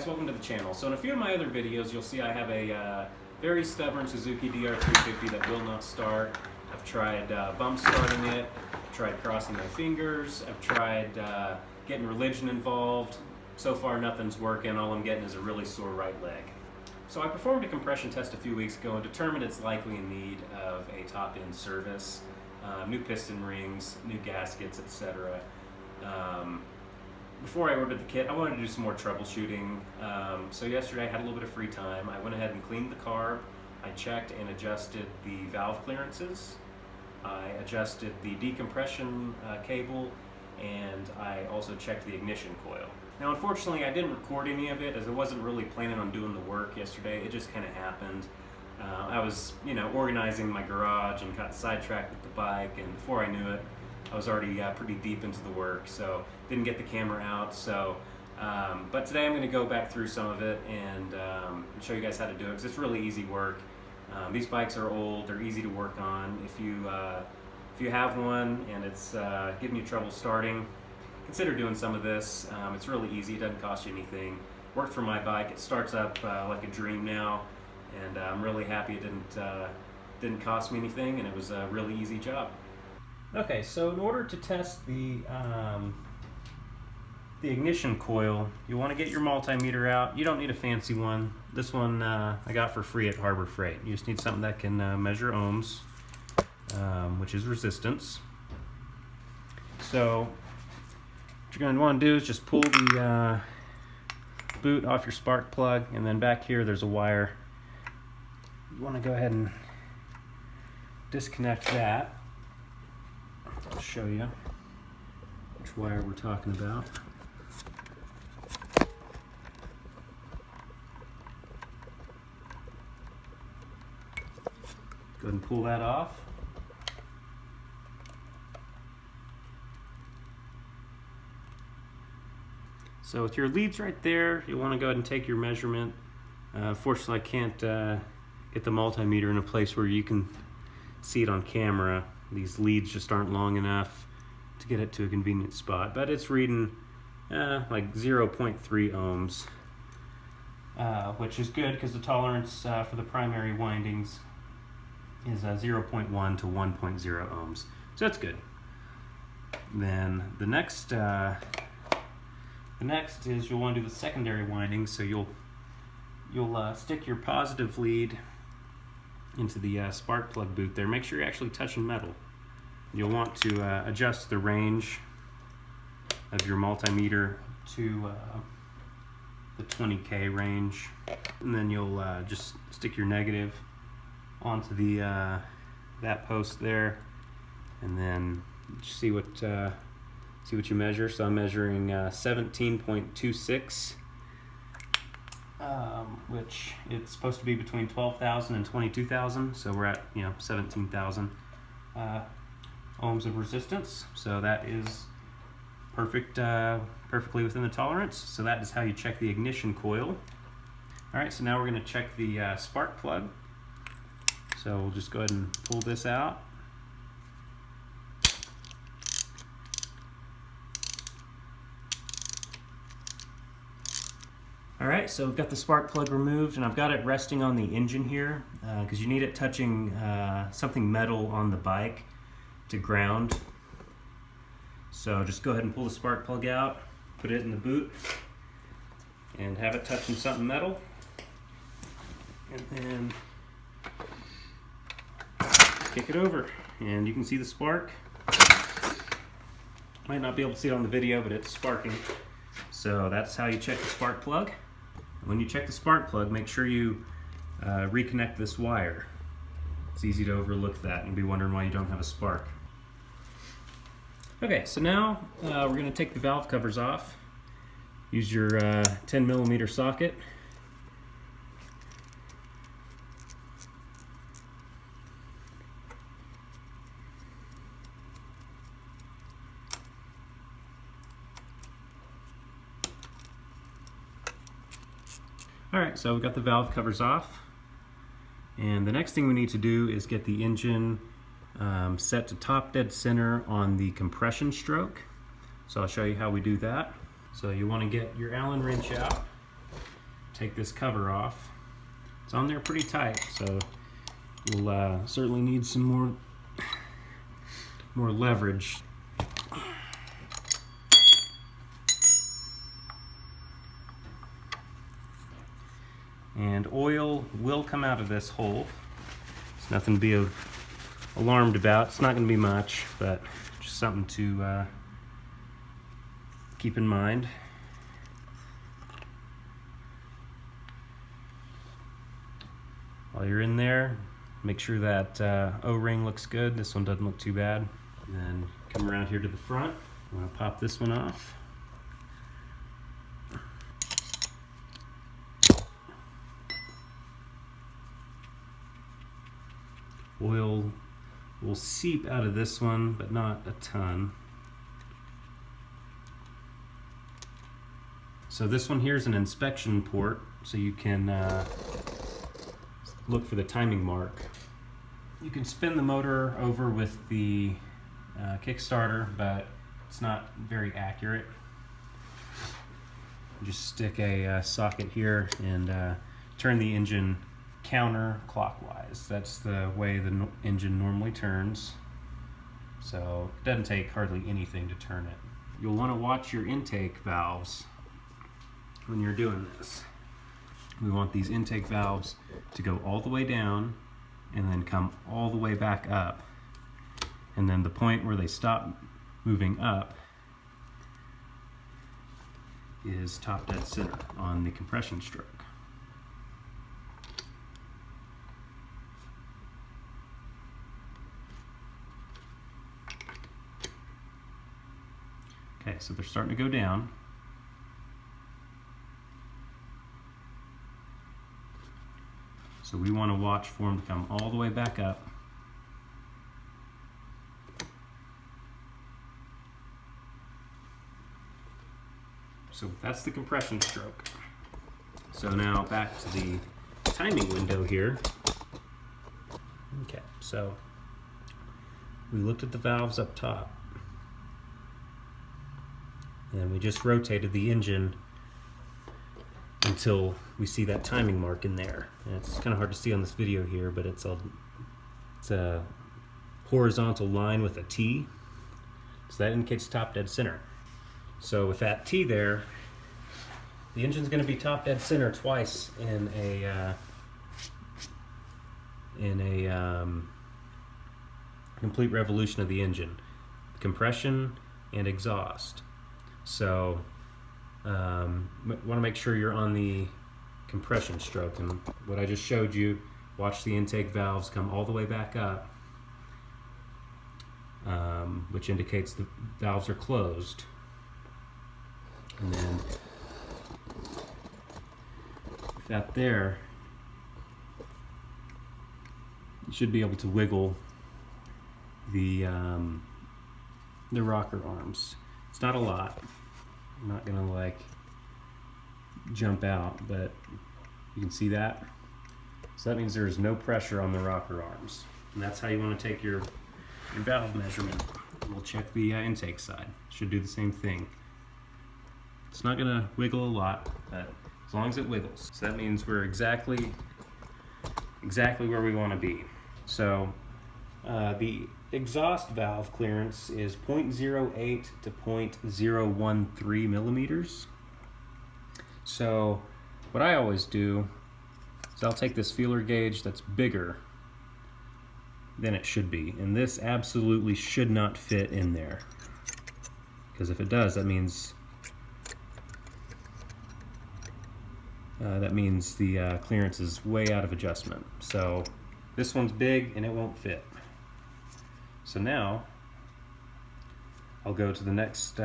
guys, welcome to the channel. So in a few of my other videos you'll see I have a very stubborn Suzuki DR350 that will not start. I've tried bump starting it, I've tried crossing my fingers, I've tried getting religion involved. So far nothing's working, all I'm getting is a really sore right leg. So I performed a compression test a few weeks ago and determined it's likely in need of a top-end service. New piston rings, new gaskets, etc. Before I ordered the kit, I wanted to do some more troubleshooting. So yesterday I had a little bit of free time. I went ahead and cleaned the carb. I checked and adjusted the valve clearances. I adjusted the decompression cable, and I also checked the ignition coil. Now unfortunately I didn't record any of it as I wasn't really planning on doing the work yesterday. It just kind of happened. I was, organizing my garage and got sidetracked with the bike, and before I knew it, I was already pretty deep into the work, so didn't get the camera out. So, but today I'm going to go back through some of it and show you guys how to do it, because it's really easy work. These bikes are old; they're easy to work on. If you have one and it's giving you trouble starting, consider doing some of this. It's really easy; it doesn't cost you anything. Worked for my bike; it starts up like a dream now, and I'm really happy it didn't cost me anything, and it was a really easy job. Okay, so in order to test the ignition coil, you want to get your multimeter out. You don't need a fancy one. This one I got for free at Harbor Freight. You just need something that can measure ohms, which is resistance. So what you're going to want to do is just pull the boot off your spark plug, and then back here there's a wire. You want to go ahead and disconnect that. I'll show you which wire we're talking about. Go ahead and pull that off. So with your leads right there, you want to go ahead and take your measurement. Fortunately, I can't get the multimeter in a place where you can see it on camera. These leads just aren't long enough to get it to a convenient spot, but it's reading like 0.3 ohms, which is good because the tolerance for the primary windings is 0.1 to 1.0 ohms, so that's good. Then the next is you'll want to do the secondary windings. So you'll stick your positive lead into the spark plug boot there. Make sure you're actually touching metal. You'll want to adjust the range of your multimeter to the 20K range, and then you'll just stick your negative onto the that post there, and then see what you measure. So I'm measuring 17.26. Which it's supposed to be between 12,000 and 22,000, so we're at 17,000 ohms of resistance. So that is perfectly within the tolerance. So that is how you check the ignition coil. All right, so now we're going to check the spark plug. So we'll just go ahead and pull this out. Alright, so we've got the spark plug removed, and I've got it resting on the engine here because you need it touching something metal on the bike to ground. So just go ahead and pull the spark plug out, put it in the boot, and have it touching something metal. And then kick it over, and you can see the spark. Might not be able to see it on the video, but it's sparking. So that's how you check the spark plug. When you check the spark plug, make sure you reconnect this wire. It's easy to overlook that and you'll be wondering why you don't have a spark. Okay, so now we're going to take the valve covers off. Use your 10mm socket. Alright, so we've got the valve covers off, and the next thing we need to do is get the engine set to top dead center on the compression stroke. So I'll show you how we do that. So you want to get your Allen wrench out, take this cover off. It's on there pretty tight, so we'll certainly need some more leverage. And oil will come out of this hole. It's nothing to be alarmed about. It's not going to be much, but just something to keep in mind. While you're in there, make sure that O-ring looks good. This one doesn't look too bad. And then come around here to the front. I'm going to pop this one off. Oil will seep out of this one, but not a ton. So this one here is an inspection port, so you can look for the timing mark. You can spin the motor over with the Kickstarter, but it's not very accurate. Just stick a socket here and turn the engine counterclockwise. That's the way the engine normally turns. So it doesn't take hardly anything to turn it. You'll want to watch your intake valves when you're doing this. We want these intake valves to go all the way down and then come all the way back up. And then the point where they stop moving up is top dead center on the compression stroke. Okay, so they're starting to go down. So we want to watch for them to come all the way back up. So that's the compression stroke. So now back to the timing window here. Okay, so we looked at the valves up top. And we just rotated the engine until we see that timing mark in there. And it's kind of hard to see on this video here, but it's a horizontal line with a T. So that indicates top dead center. So with that T there, the engine's going to be top dead center twice in a complete revolution of the engine, compression and exhaust. So want to make sure you're on the compression stroke, and what I just showed you, watch the intake valves come all the way back up, which indicates the valves are closed. And then with that there, you should be able to wiggle the rocker arms. It's not a lot. I'm not gonna like jump out, but you can see that. So that means there is no pressure on the rocker arms, and that's how you want to take your valve measurement. We'll check the intake side. Should do the same thing. It's not gonna wiggle a lot, but as long as it wiggles. So that means we're exactly where we want to be. So the exhaust valve clearance is 0.08 to 0.013 millimeters. So what I always do is I'll take this feeler gauge that's bigger than it should be, and this absolutely should not fit in there, because if it does, that means the clearance is way out of adjustment. So this one's big and it won't fit. So now I'll go to the next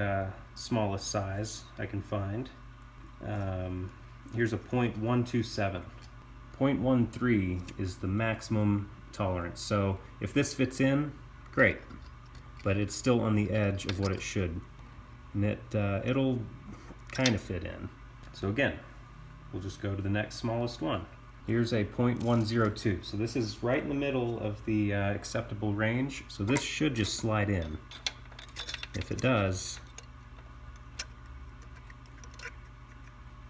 smallest size I can find. Here's a 0.127. 0.13 is the maximum tolerance. So if this fits in, great, but it's still on the edge of what it should, and it'll kind of fit in. So again, we'll just go to the next smallest one. Here's a 0.102. So this is right in the middle of the acceptable range. So this should just slide in. If it does,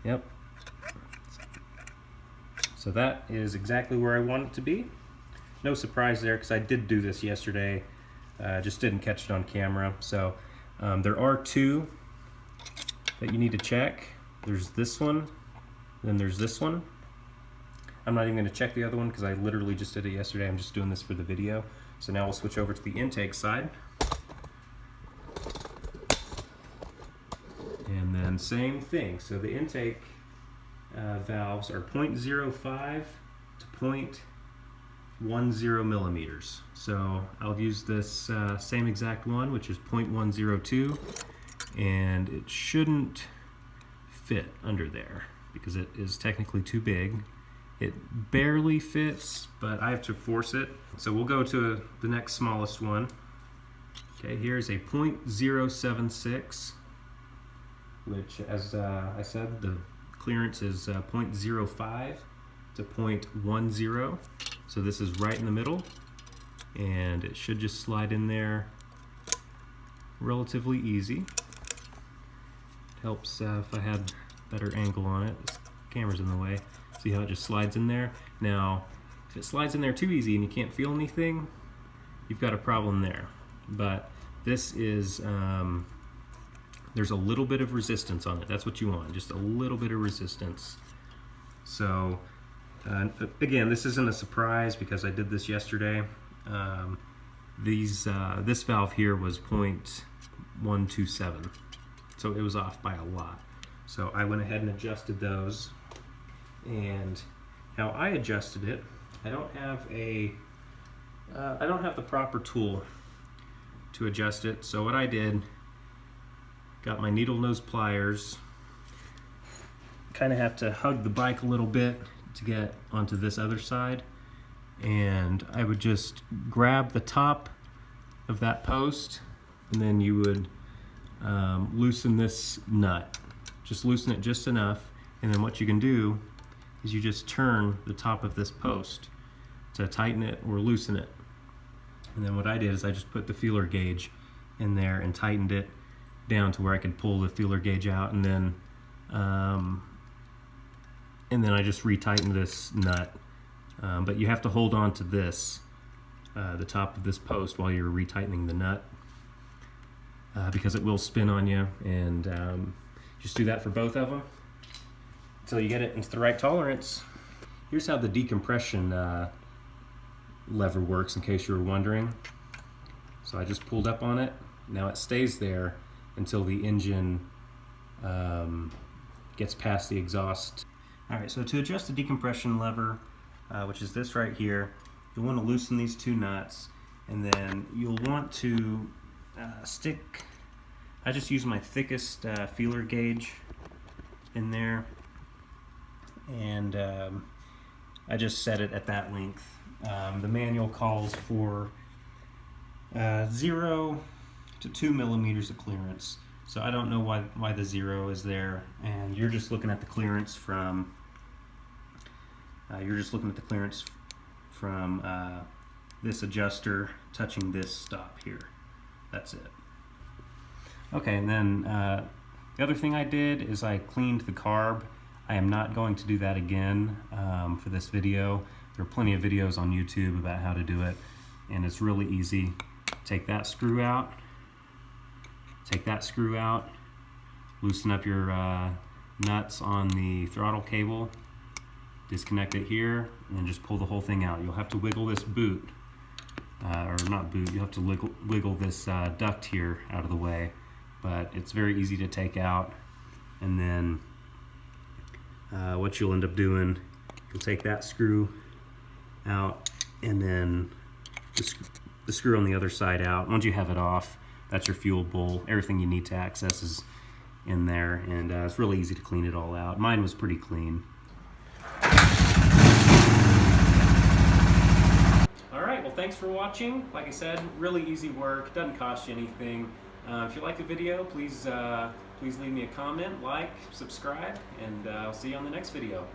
yep, So that is exactly where I want it to be. No surprise there, because I did do this yesterday. Just didn't catch it on camera. So there are two that you need to check. There's this one, then there's this one. I'm not even going to check the other one because I literally just did it yesterday. I'm just doing this for the video. So now we'll switch over to the intake side. And then same thing. So the intake valves are 0.05 to 0.10 millimeters. So I'll use this same exact one, which is 0.102, and it shouldn't fit under there because it is technically too big. It barely fits, but I have to force it. So we'll go to the next smallest one. Okay, here's a 0.076, which, as I said, the clearance is 0.05 to 0.10. So this is right in the middle, and it should just slide in there relatively easy. It helps if I had better angle on it. This camera's in the way. See how it just slides in there? Now, if it slides in there too easy and you can't feel anything, you've got a problem there. But this is, there's a little bit of resistance on it. That's what you want, just a little bit of resistance. So, again, this isn't a surprise because I did this yesterday. This valve here was 0.127, so it was off by a lot. So I went ahead and adjusted those. And how I adjusted it, I don't have the proper tool to adjust it. So what I did, got my needle nose pliers, kind of have to hug the bike a little bit to get onto this other side, and I would just grab the top of that post, and then you would loosen this nut. Just loosen it just enough, and then what you can do is you just turn the top of this post to tighten it or loosen it. And then what I did is I just put the feeler gauge in there and tightened it down to where I could pull the feeler gauge out, and then I just retightened this nut. But you have to hold on to this, the top of this post, while you're retightening the nut, because it will spin on you. And just do that for both of them until you get it into the right tolerance. Here's how the decompression lever works, in case you were wondering. So I just pulled up on it. Now it stays there until the engine gets past the exhaust. Alright, so to adjust the decompression lever, which is this right here, you'll want to loosen these two nuts, and then you'll want to stick, I just use my thickest feeler gauge in there, and I just set it at that length. The manual calls for 0 to 2 millimeters of clearance, so I don't know why the 0 is there, and you're just looking at the clearance from this adjuster touching this stop here. That's it. Okay, and then the other thing I did is I cleaned the carb. I am not going to do that again for this video. There are plenty of videos on YouTube about how to do it, and it's really easy. Take that screw out, loosen up your nuts on the throttle cable, disconnect it here, and then just pull the whole thing out. You'll have to wiggle this boot, or not boot, you have to wiggle this duct here out of the way, but it's very easy to take out. And then what you'll end up doing, you'll take that screw out, and then the screw on the other side out. Once you have it off, that's your fuel bowl. Everything you need to access is in there, and it's really easy to clean it all out. Mine was pretty clean. Alright, well, thanks for watching. Like I said, really easy work, doesn't cost you anything. If you like the video, please leave me a comment, like, subscribe, and I'll see you on the next video.